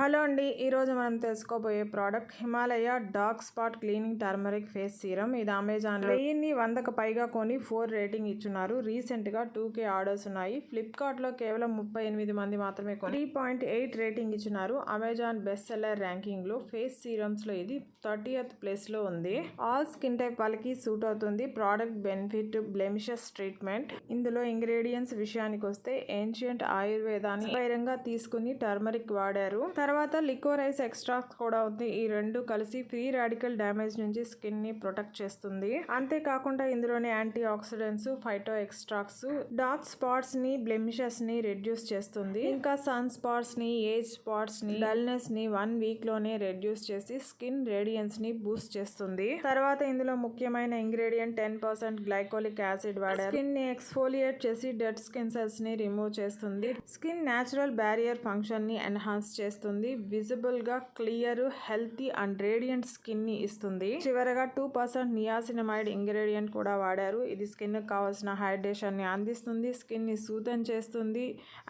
Hello అండి, ఈరోజు మనం తెలుసుకోబోయే product Himalaya dark spot cleaning turmeric face serum. ఇది అమెజాన్లో 1000కి పైగా కొని 4 రేటింగ్ ఇచ్చున్నారు. రీసెంట్గా 2K ఆర్డర్స్ ఉన్నాయి. ఫ్లిప్కార్ట్లో కేవలం 38 మంది మాత్రమే కొని 3.8 రేటింగ్ ఇచ్చున్నారు. అమెజాన్ బెస్ట్ సెల్లర్ ర్యాంకింగ్లో ఫేస్ సీరమ్స్లో ఇది 30th ప్లేస్లో ఉంది. ఆల్ స్కిన్ టైప్ వాళ్ళకి సూట్ అవుతుంది. Product benefit blemishes treatment. ఇందులో ఇంగ్రీడియంట్స్ విషయానికి వస్తే ఏన్షియంట్ ఆయుర్వేదాన్ని స్వైరంగా తీసుకుని టర్మరిక్ వాడారు. తర్వాత లికోరైస్ ఎక్స్ట్రాక్ట్ కూడా ఉంది. ఈ రెండు కలిసి ఫ్రీ రాడికల్ డ్యామేజ్ నుంచి స్కిన్ ని ప్రొటెక్ట్ చేస్తుంది. అంతేకాకుండా ఇందులోని antioxidants, phyto extracts dark spots ని, బ్లెమిషెస్ ని రెడ్యూస్ చేస్తుంది. ఇంకా సన్ స్పాట్స్ ని, ఏజ్ స్పాట్స్ ని, డల్నెస్ ని 1 వీక్ లోనే రెడ్యూస్ చేసి స్కిన్ రేడియన్స్ ని బూస్ట్ చేస్తుంది. తర్వాత ఇందులో ముఖ్యమైన ఇంగ్రీడియంట్ 10% గ్లైకోలిక్ యాసిడ్ వాడారు. స్కిన్ ని ఎక్స్ఫోలియేట్ చేసి డెడ్ స్కిన్ సెల్స్ ని రిమూవ్ చేస్తుంది. స్కిన్ న్యాచురల్ బ్యారియర్ ఫంక్షన్ ని ఎన్హాన్స్ చేస్తుంది. విజిబుల్ గా clear, healthy and radiant skin ని ఇస్తుంది. చివరగా 2% నియాసినమైడ్ ఇంగ్రీడియంట్ కూడా వాడారు. ఇది స్కిన్ కు కావాల్సిన హైడ్రేషన్ ని అందిస్తుంది. స్కిన్ ని సూదన్ చేస్తుంది.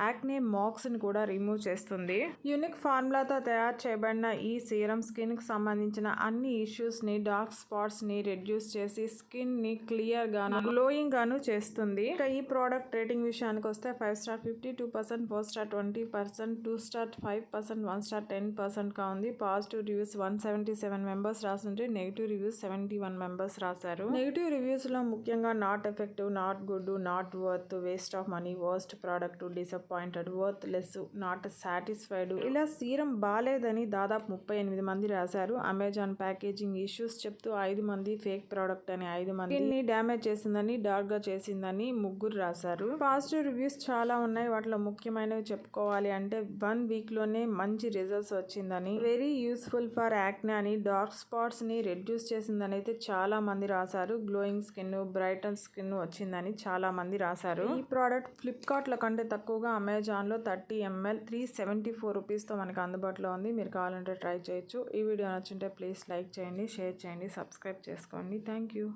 యాక్నే మార్క్స్ ని కూడా రిమూవ్ చేస్తుంది. యూనిక్ ఫార్ములాతో తయారు చేయబడిన ఈ సీరం స్కిన్ కి సంబంధించిన అన్ని ఇష్యూస్ ని, డార్క్ స్పాట్స్ ని రెడ్యూస్ చేసి స్కిన్ ని క్లియర్ గాను, గ్లోయింగ్ గాను చేస్తుంది. ఇంకా ఈ ప్రోడక్ట్ రేటింగ్ విషయానికి వస్తే 5 స్టార్ 52%, 4 స్టార్ 20%, 2 స్టార్ 5%, 1 స్టార్ 10% గా ఉంది. పాజిటివ్ రివ్యూస్ 177 మెంబర్స్ రాస్తుంటే నెగిటివ్ రివ్యూస్ 71 మెంబర్స్ రాశారు. నెగిటివ్ రివ్యూస్ లో ముఖ్యంగా not effective, not good, not worth, waste of money, worst product, disappointed, worthless, not satisfied, ఇలా సీరం బాలేదని దాదాపు 38 మంది రాశారు. అమెజాన్ ప్యాకేజింగ్ ఇష్యూస్ చెప్తూ 5 మంది, ఫేక్ ప్రోడక్ట్ అని 5 మంది, స్కిన్ ని డ్యామేజ్ చేసిందని, డార్క్ గా చేసిందని 3 రాశారు. పాజిటివ్ రివ్యూస్ చాలా ఉన్నాయి. వాటిలో ముఖ్యమైనవి చెప్పుకోవాలి అంటే 1 వీక్ లోనే మంచి రిజల్ట్స్ వచ్చిందని, వెరీ యూస్ఫుల్ ఫర్ యాక్నే అని, డార్క్ స్పాట్స్ ని రెడ్యూస్ చేసిందని అయితే చాలా మంది రాశారు. గ్లోయింగ్ స్కిన్, బ్రైటన్ స్కిన్ వచ్చిందని చాలా మంది రాశారు. ఈ ప్రోడక్ట్ ఫ్లిప్కార్ట్ లో కంటే తక్కువగా అమెజాన్ లో 30 ml 374 రూపీస్ తో మనకు అందుబాటులో ఉంది. మీరు కావాలంటే ట్రై చేయొచ్చు. ఈ వీడియో నచ్చుంటే ప్లీజ్ లైక్ చేయండి, షేర్ చేయండి, సబ్స్క్రైబ్ చేసుకోండి. Thank you.